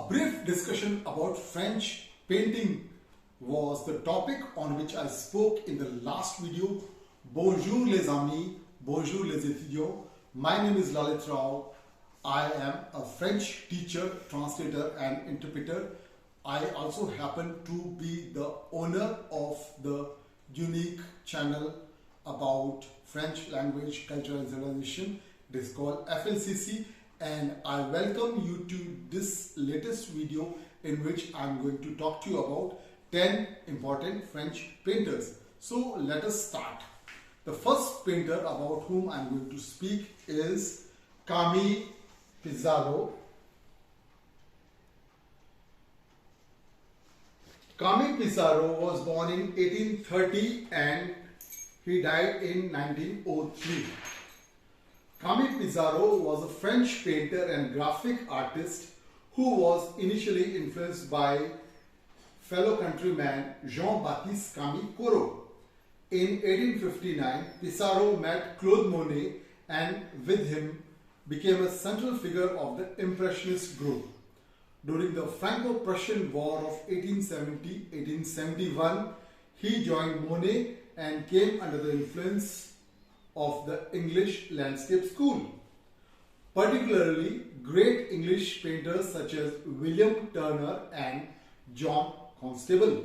A brief discussion about French painting was the topic on which I spoke in the last video. Bonjour les amis, bonjour les étudiants. My name is Lalit Rao. I am a French teacher, translator and interpreter. I also happen to be the owner of the unique channel about French language, culture and civilization. It is called FLCC, and I welcome you to this latest video in which I am going to talk to you about 10 important French painters. So let us start. The first painter about whom I am going to speak is Camille Pissarro. Camille Pissarro was born in 1830 and he died in 1903. Camille Pissarro was a French painter and graphic artist who was initially influenced by fellow countryman Jean-Baptiste-Camille Corot. In 1859, Pissarro met Claude Monet and with him became a central figure of the Impressionist group. During the Franco-Prussian War of 1870-1871, he joined Monet and came under the influence of the English landscape school. Particularly, great English painters such as William Turner and John Constable.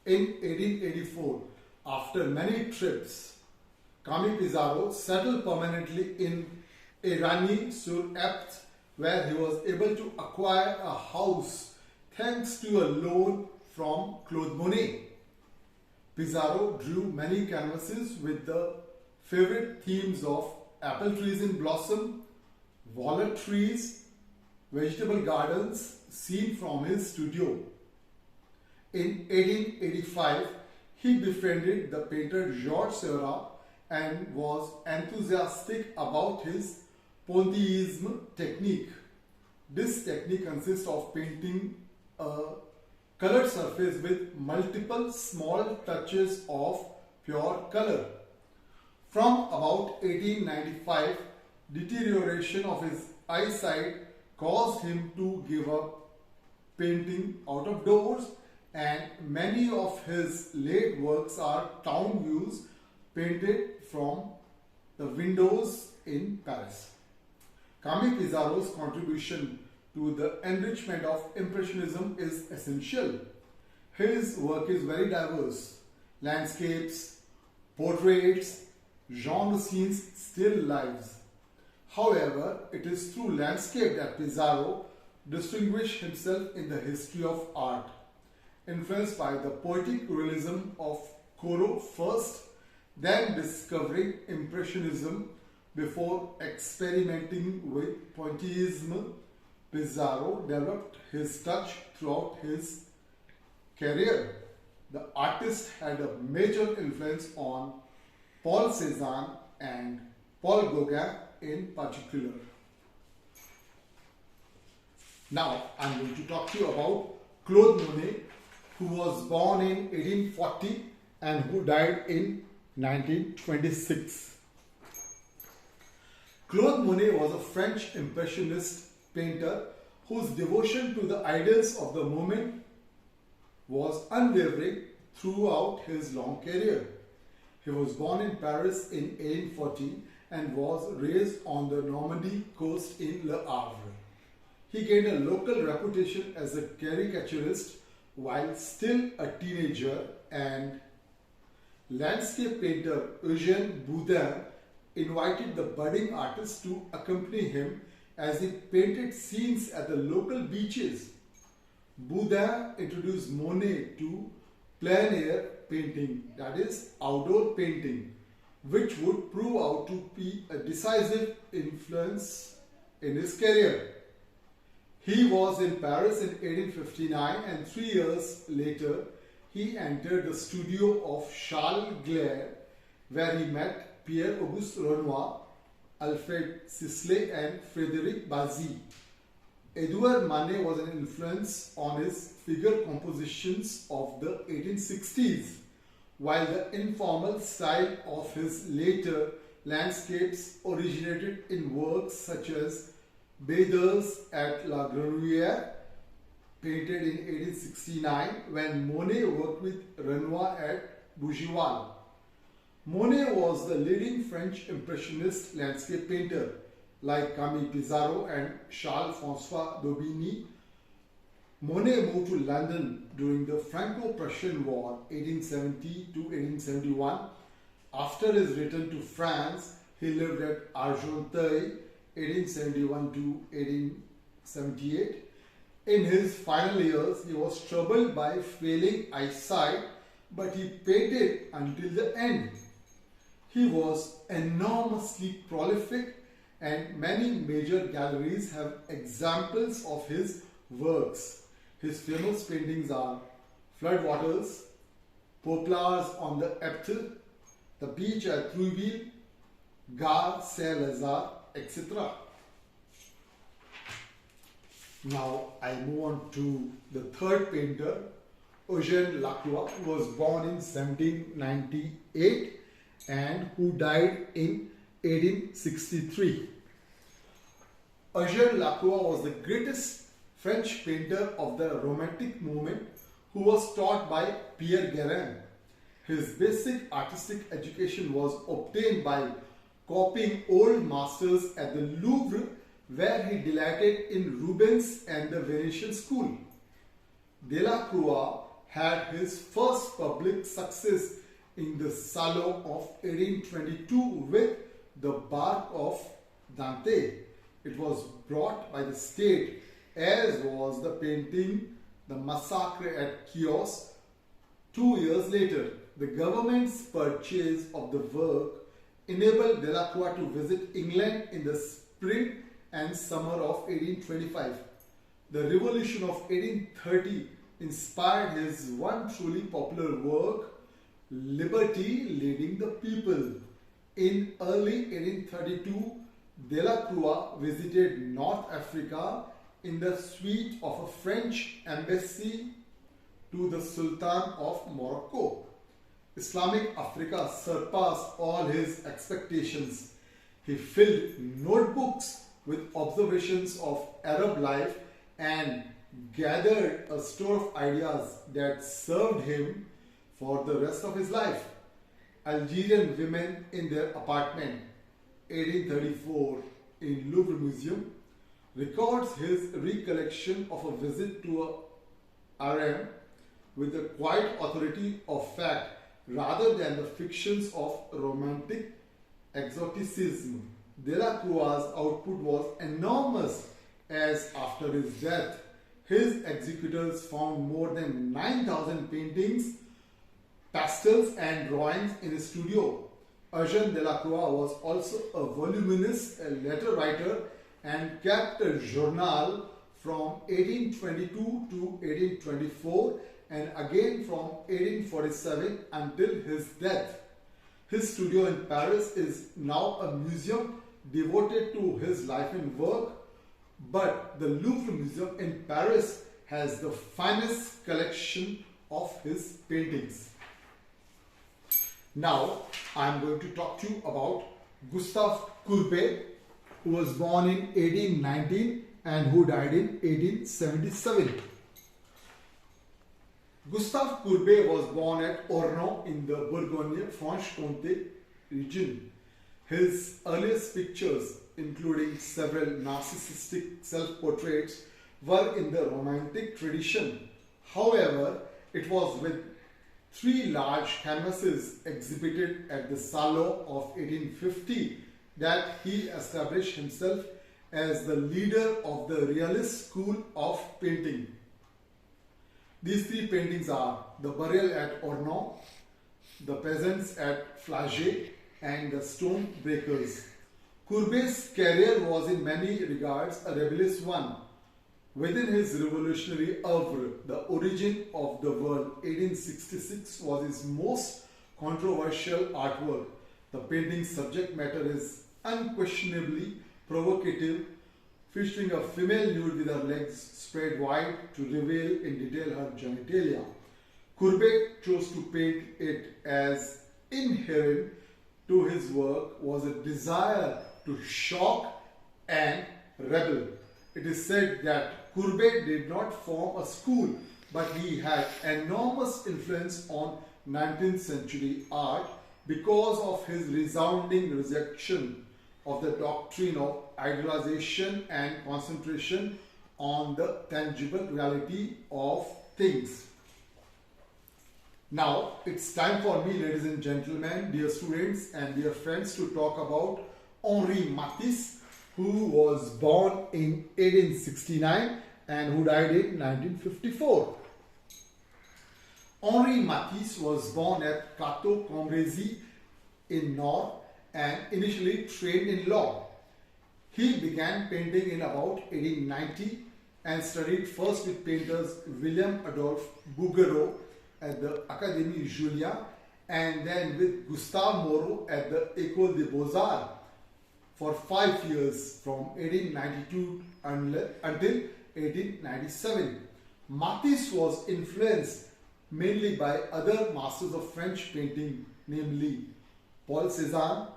In 1884, after many trips, Camille Pissarro settled permanently in Éragny-sur-Epte, where he was able to acquire a house thanks to a loan from Claude Monet. Pissarro drew many canvases with the favorite themes of apple trees in blossom, walnut trees, vegetable gardens seen from his studio. In 1885, he befriended the painter Georges Seurat and was enthusiastic about his pointillism technique. This technique consists of painting a colored surface with multiple small touches of pure color. From about 1895, deterioration of his eyesight caused him to give up painting out of doors, and many of his late works are town views painted from the windows in Paris. Camille Pissarro's contribution to the enrichment of Impressionism is essential. His work is very diverse: landscapes, portraits, genre scenes, still lives. However, it is through landscape that Pissarro distinguished himself in the history of art. Influenced by the poetic realism of Corot first, then discovering Impressionism before experimenting with pointillism, Pissarro developed his touch throughout his career. The artist had a major influence on Paul Cézanne and Paul Gauguin in particular. Now I am going to talk to you about Claude Monet, who was born in 1840 and who died in 1926. Claude Monet was a French Impressionist painter whose devotion to the ideals of the moment was unwavering throughout his long career. He was born in Paris in 1840 and was raised on the Normandy coast in Le Havre. He gained a local reputation as a caricaturist while still a teenager, and landscape painter Eugène Boudin invited the budding artist to accompany him as he painted scenes at the local beaches. Boudin introduced Monet to plein air painting, that is outdoor painting, which would prove out to be a decisive influence in his career. He was in Paris in 1859 and 3 years later he entered the studio of Charles Gleyre, where he met Pierre-Auguste Renoir, Alfred Sisley and Frédéric Bazzi. Edouard Manet was an influence on his figure compositions of the 1860s, while the informal style of his later landscapes originated in works such as Bathers at La Grenouillère, painted in 1869 when Monet worked with Renoir at Bougival. Monet was the leading French Impressionist landscape painter like Camille Pissarro and Charles-François d'Aubigny. Monet moved to London during the Franco-Prussian War 1870 to 1871. After his return to France, he lived at Argenteuil 1871 to 1878. In his final years, he was troubled by failing eyesight, but he painted until the end. He was enormously prolific, and many major galleries have examples of his works. His famous paintings are Floodwaters, Poplars on the Epte, The Beach at Trouville, Gare Saint-Lazare, etc. Now I move on to the third painter, Eugène Lacroix, who was born in 1798 and who died in 1863. Eugène Lacroix was the greatest French painter of the Romantic movement who was taught by Pierre Guérin. His basic artistic education was obtained by copying old masters at the Louvre, where he delighted in Rubens and the Venetian school. Delacroix had his first public success in the Salon of 1822 with the Bark of Dante. It was brought by the state, as was the painting The Massacre at Chios 2 years later. The government's purchase of the work enabled Delacroix to visit England in the spring and summer of 1825. The Revolution of 1830 inspired his one truly popular work, Liberty Leading the People. In early 1832, Delacroix visited North Africa in the suite of a French embassy to the Sultan of Morocco. Islamic Africa surpassed all his expectations. He filled notebooks with observations of Arab life and gathered a store of ideas that served him for the rest of his life. Algerian Women in Their Apartment, 1834, in Louvre Museum, records his recollection of a visit to a harem with the quiet authority of fact rather than the fictions of romantic exoticism. Delacroix's output was enormous, as after his death, his executors found more than 9,000 paintings, pastels and drawings in his studio. Eugène Delacroix was also a voluminous letter writer and kept a journal from 1822 to 1824 and again from 1847 until his death. His studio in Paris is now a museum devoted to his life and work, but the Louvre Museum in Paris has the finest collection of his paintings. Now I am going to talk to you about Gustave Courbet, who was born in 1819 and who died in 1877. Gustave Courbet was born at Ornans in the Bourgogne-Franche-Comté region. His earliest pictures, including several narcissistic self-portraits, were in the Romantic tradition. However, it was with 3 large canvases exhibited at the Salon of 1850 that he established himself as the leader of the realist school of painting. These 3 paintings are The Burial at Ornans, The Peasants at Flagey, and The Stone Breakers. Courbet's career was in many regards a rebellious one. Within his revolutionary oeuvre, The Origin of the World, 1866, was his most controversial artwork. The painting's subject matter is unquestionably provocative, featuring a female nude with her legs spread wide to reveal in detail her genitalia. Courbet chose to paint it as inherent to his work was a desire to shock and rebel. it is said that Courbet did not form a school, but he had enormous influence on 19th century art because of his resounding rejection of the doctrine of idealization and concentration on the tangible reality of things. Now, it's time for me, ladies and gentlemen, dear students and dear friends, to talk about Henri Matisse, who was born in 1869 and who died in 1954. Henri Matisse was born at Cateau-Cambrésis in Nord and initially trained in law. He began painting in about 1890 and studied first with painters William Adolphe Bouguereau at the Académie Julian and then with Gustave Moreau at the École des Beaux-Arts for 5 years from 1892 until 1897. Matisse was influenced mainly by other masters of French painting, namely Paul Cézanne,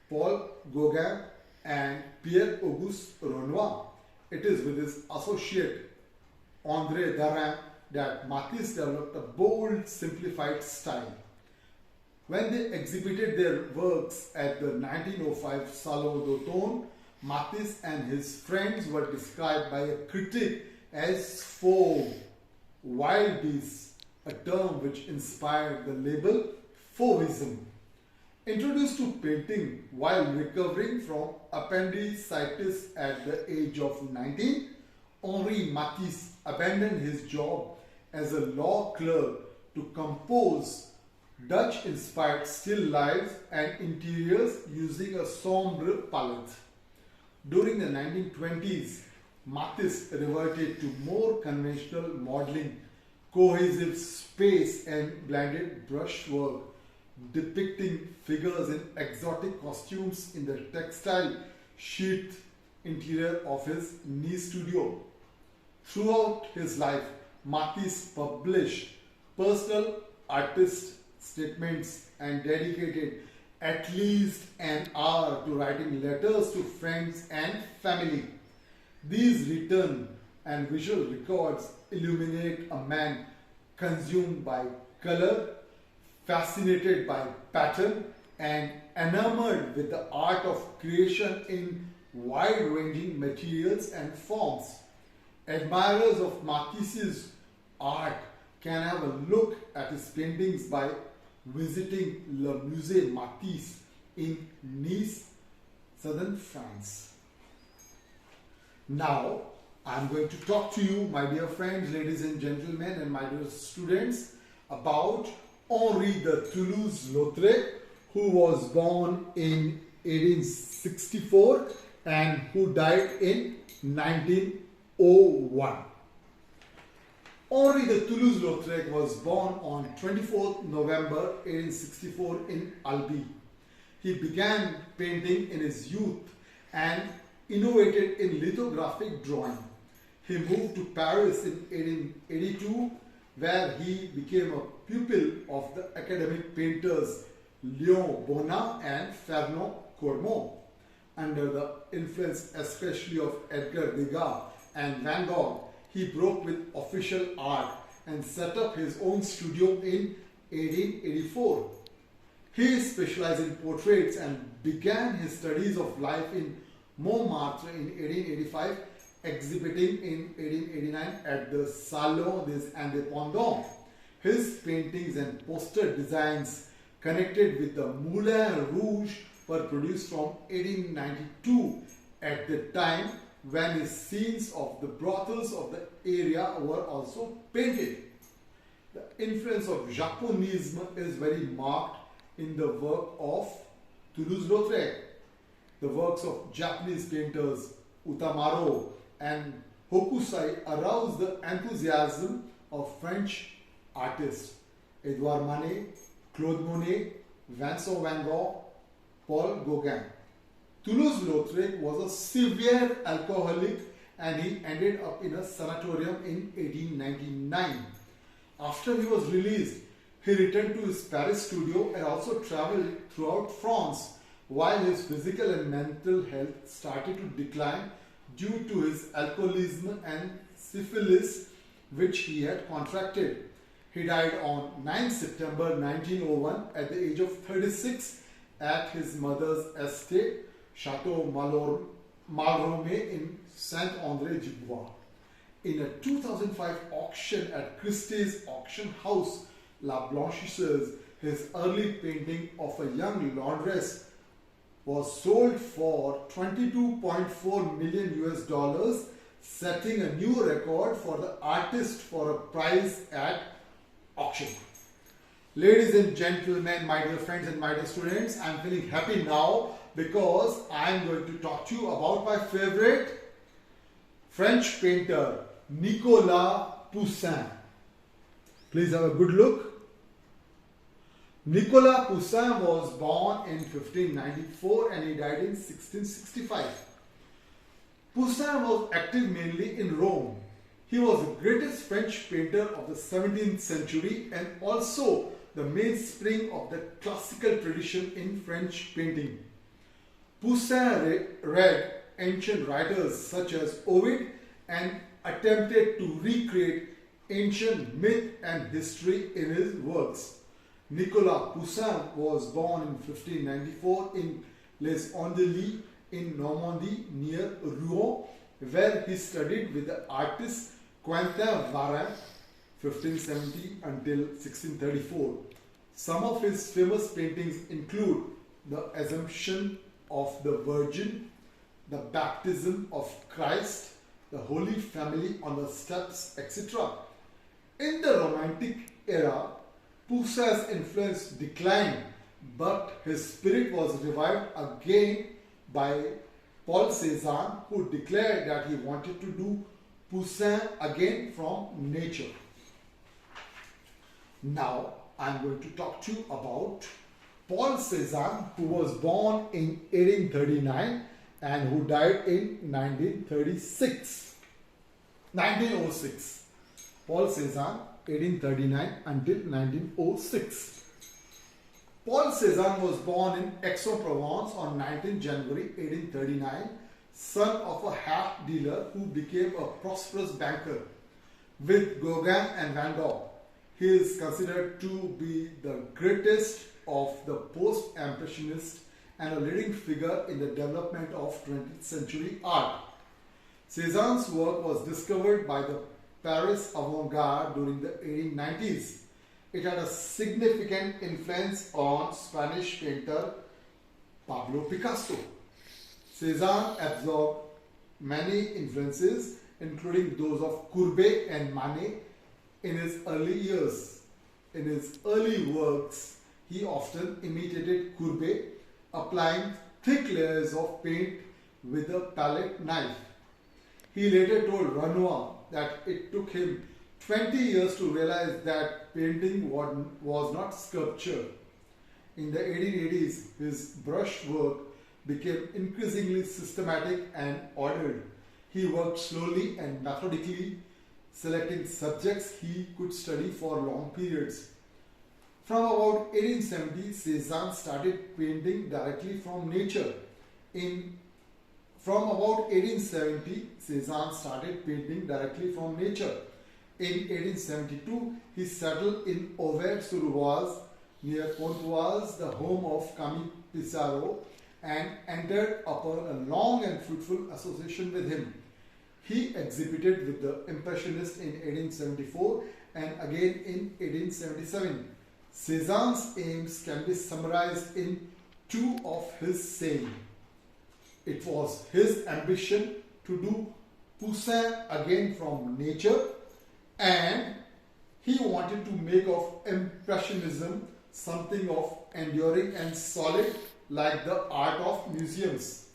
Paul Gauguin and Pierre-Auguste Renoir. It is with his associate André Derain that Matisse developed a bold, simplified style. When they exhibited their works at the 1905 Salon d'Automne, Matisse and his friends were described by a critic as faux wild beasts, a term which inspired the label fauvism. Introduced to painting while recovering from appendicitis at the age of 19, Henri Matisse abandoned his job as a law clerk to compose Dutch-inspired still lifes and interiors using a sombre palette. During the 1920s, Matisse reverted to more conventional modeling, cohesive space and blended brushwork, depicting figures in exotic costumes in the textile sheet interior of his Nice studio. Throughout his life, Matisse published personal artist statements and dedicated at least an hour to writing letters to friends and family. These written and visual records illuminate a man consumed by color, fascinated by pattern, and enamored with the art of creation in wide-ranging materials and forms. Admirers of Matisse's art can have a look at his paintings by visiting Le Musée Matisse in Nice, southern France. Now, I am going to talk to you, my dear friends, ladies and gentlemen, and my dear students, about Henri de Toulouse-Lautrec, who was born in 1864 and who died in 1901. Henri de Toulouse-Lautrec was born on 24th November 1864 in Albi. He began painting in his youth and innovated in lithographic drawing. He moved to Paris in 1882, where he became a pupil of the academic painters Léon Bonnat and Fernand Cormon. Under the influence especially of Edgar Degas and Van Gogh, he broke with official art and set up his own studio in 1884. He specialized in portraits and began his studies of life in Montmartre in 1885, exhibiting in 1889 at the Salon des Indépendants. His paintings and poster designs connected with the Moulin Rouge were produced from 1892, at the time when his scenes of the brothels of the area were also painted. The influence of Japonism is very marked in the work of Toulouse-Lautrec. The works of Japanese painters Utamaro and Hokusai aroused the enthusiasm of French artists Edouard Manet, Claude Monet, Vincent van Gogh, Paul Gauguin. Toulouse-Lautrec was a severe alcoholic and he ended up in a sanatorium in 1899. After he was released, he returned to his Paris studio and also traveled throughout France. While his physical and mental health started to decline, due to his alcoholism and syphilis which he had contracted. He died on 9 September 1901 at the age of 36 at his mother's estate, Chateau Malrome in Saint-André-du-Bois. In a 2005 auction at Christie's auction house, La Blanchisseuse, his early painting of a young laundress was sold for 22.4 million US dollars, setting a new record for the artist for a prize at auction. Ladies and gentlemen, my dear friends and my dear students, I am feeling happy now because I am going to talk to you about my favorite French painter, Nicolas Poussin. Please have a good look. Nicolas Poussin was born in 1594 and he died in 1665. Poussin was active mainly in Rome. He was the greatest French painter of the 17th century and also the mainspring of the classical tradition in French painting. Poussin read ancient writers such as Ovid and attempted to recreate ancient myth and history in his works. Nicolas Poussin was born in 1594 in Les Andelys in Normandy near Rouen, where he studied with the artist Quentin Varin 1570 until 1634. Some of his famous paintings include the Assumption of the Virgin, the Baptism of Christ, the Holy Family on the Steps, etc. In the Romantic era, Poussin's influence declined, but his spirit was revived again by Paul Cézanne, who declared that he wanted to do Poussin again from nature. Now, I am going to talk to you about Paul Cézanne, who was born in 1839 and who died in 1906. Paul Cézanne, 1839 until 1906. Paul Cézanne was born in Aix-en-Provence on 19 January 1839, son of a hat dealer who became a prosperous banker. With Gauguin and Van Gogh, he is considered to be the greatest of the post-Impressionists and a leading figure in the development of 20th century art. Cézanne's work was discovered by the Paris avant-garde during the 1890s. It had a significant influence on Spanish painter Pablo Picasso. Cézanne absorbed many influences, including those of Courbet and Manet, in his early years. In his early works, he often imitated Courbet, applying thick layers of paint with a palette knife. He later told Renoir that it took him 20 years to realize that painting was not sculpture. In the 1880s, his brush work became increasingly systematic and ordered. He worked slowly and methodically, selecting subjects he could study for long periods. From about 1870, Cézanne started painting directly from nature. From about 1870, Cézanne started painting directly from nature. In 1872, he settled in Auvers-sur-Oise near Pontoise, the home of Camille Pissarro, and entered upon a long and fruitful association with him. He exhibited with the Impressionists in 1874 and again in 1877. Cézanne's aims can be summarized in two of his sayings. It was his ambition to do Poussin again from nature, and he wanted to make of Impressionism something of enduring and solid like the art of museums.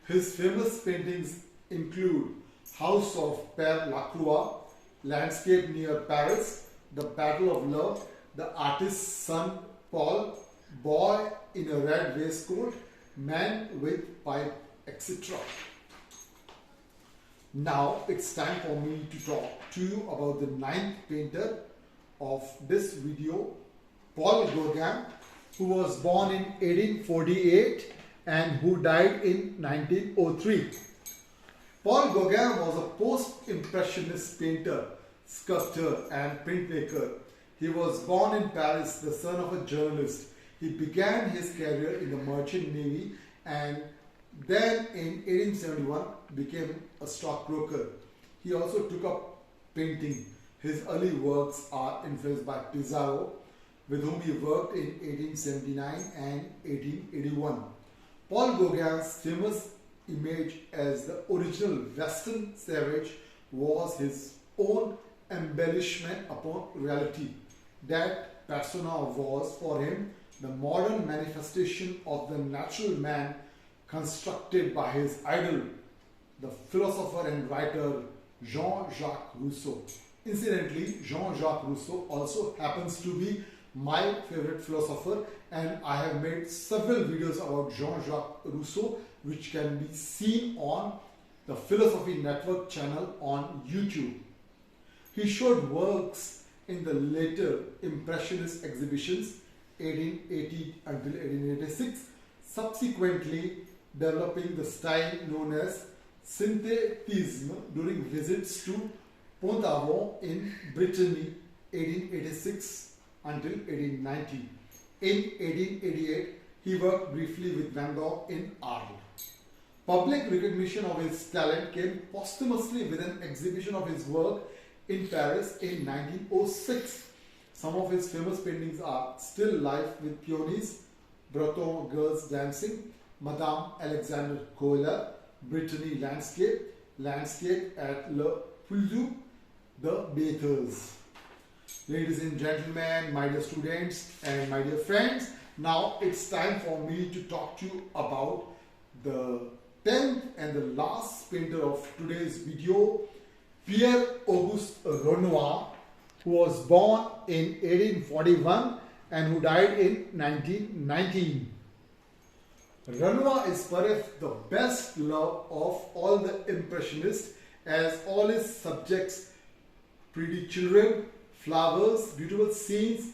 His famous paintings include House of Père Lacroix, Landscape near Paris, The Battle of Love, The Artist's Son Paul, Boy in a Red Waistcoat, Man with Pipe, etc. Now it's time for me to talk to you about the ninth painter of this video, Paul Gauguin, who was born in 1848 and who died in 1903. Paul Gauguin was a post-impressionist painter, sculptor and printmaker. He was born in Paris, the son of a journalist. He began his career in the merchant navy and then in 1871 became a stockbroker. He also took up painting. His early works are influenced by Pissarro, with whom he worked in 1879 and 1881. Paul Gauguin's famous image as the original Western savage was his own embellishment upon reality. That persona was for him the modern manifestation of the natural man constructed by his idol, the philosopher and writer Jean-Jacques Rousseau. Incidentally, Jean-Jacques Rousseau also happens to be my favorite philosopher, and I have made several videos about Jean-Jacques Rousseau which can be seen on the Philosophy Network channel on YouTube. He showed works in the later Impressionist exhibitions 1880 until 1886, subsequently developing the style known as synthetism during visits to Pont-Aven in Brittany 1886 until 1890. In 1888, he worked briefly with Van Gogh in Arles. Public recognition of his talent came posthumously with an exhibition of his work in Paris in 1906. Some of his famous paintings are Still Life with Peonies, Breton Girls Dancing, Madame Alexandre Kohler, Brittany Landscape, Landscape at Le Pouldu, The Bathers. Ladies and gentlemen, my dear students and my dear friends, now it's time for me to talk to you about the 10th and the last painter of today's video, Pierre-Auguste Renoir, who was born in 1841 and who died in 1919. Renoir is perhaps the best loved of all the Impressionists, as all his subjects, pretty children, flowers, beautiful scenes,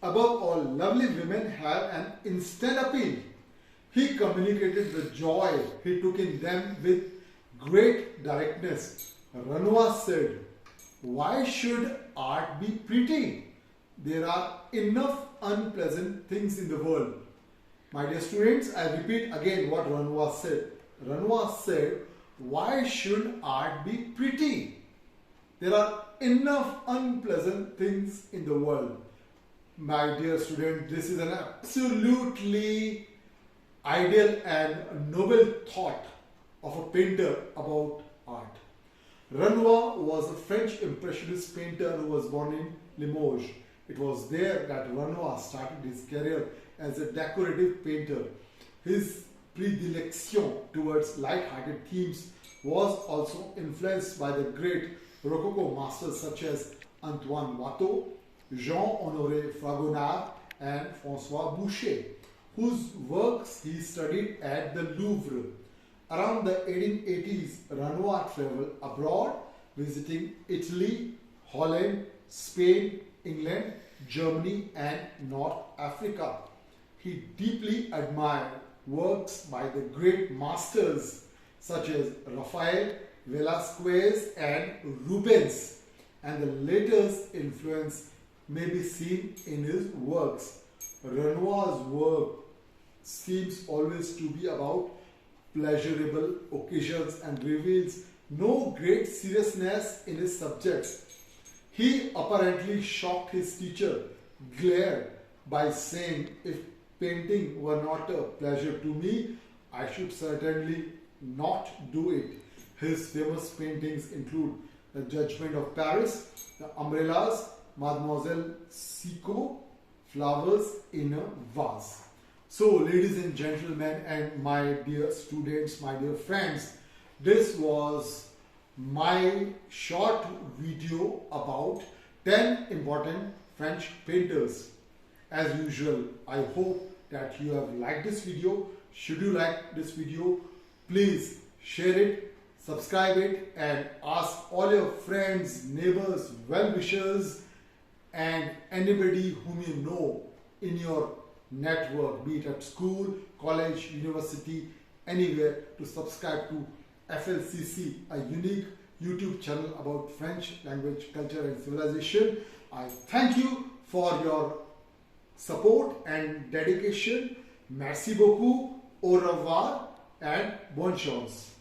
above all lovely women, have an instant appeal. He communicated the joy he took in them with great directness. Renoir said, "Why should art be pretty? There are enough unpleasant things in the world." My dear students, I repeat again what Renoir said. Renoir said, "Why should art be pretty? There are enough unpleasant things in the world." My dear student, this is an absolutely ideal and noble thought of a painter about art. Renoir was a French Impressionist painter who was born in Limoges. It was there that Renoir started his career as a decorative painter. His predilection towards light-hearted themes was also influenced by the great Rococo masters such as Antoine Watteau, Jean-Honoré Fragonard and François Boucher, whose works he studied at the Louvre. Around the 1880s, Renoir traveled abroad, visiting Italy, Holland, Spain, England, Germany and North Africa. He deeply admired works by the great masters such as Raphael, Velázquez and Rubens, and the latter's influence may be seen in his works. Renoir's work seems always to be about pleasurable occasions and reveals no great seriousness in his subjects. He apparently shocked his teacher, Glare, by saying, "If painting were not a pleasure to me, I should certainly not do it." His famous paintings include The Judgment of Paris, The Umbrellas, Mademoiselle Sicot, Flowers in a Vase. So, ladies and gentlemen and my dear students, my dear friends, this was my short video about 10 important French painters. As usual, I hope that you have liked this video. Should you like this video, please share it, subscribe it and ask all your friends, neighbors, well-wishers and anybody whom you know in your network, be it at school, college, university, anywhere, to subscribe to FLCC, a unique YouTube channel about French language, culture and civilization. I thank you for your support and dedication. Merci beaucoup, au revoir and bonne chance.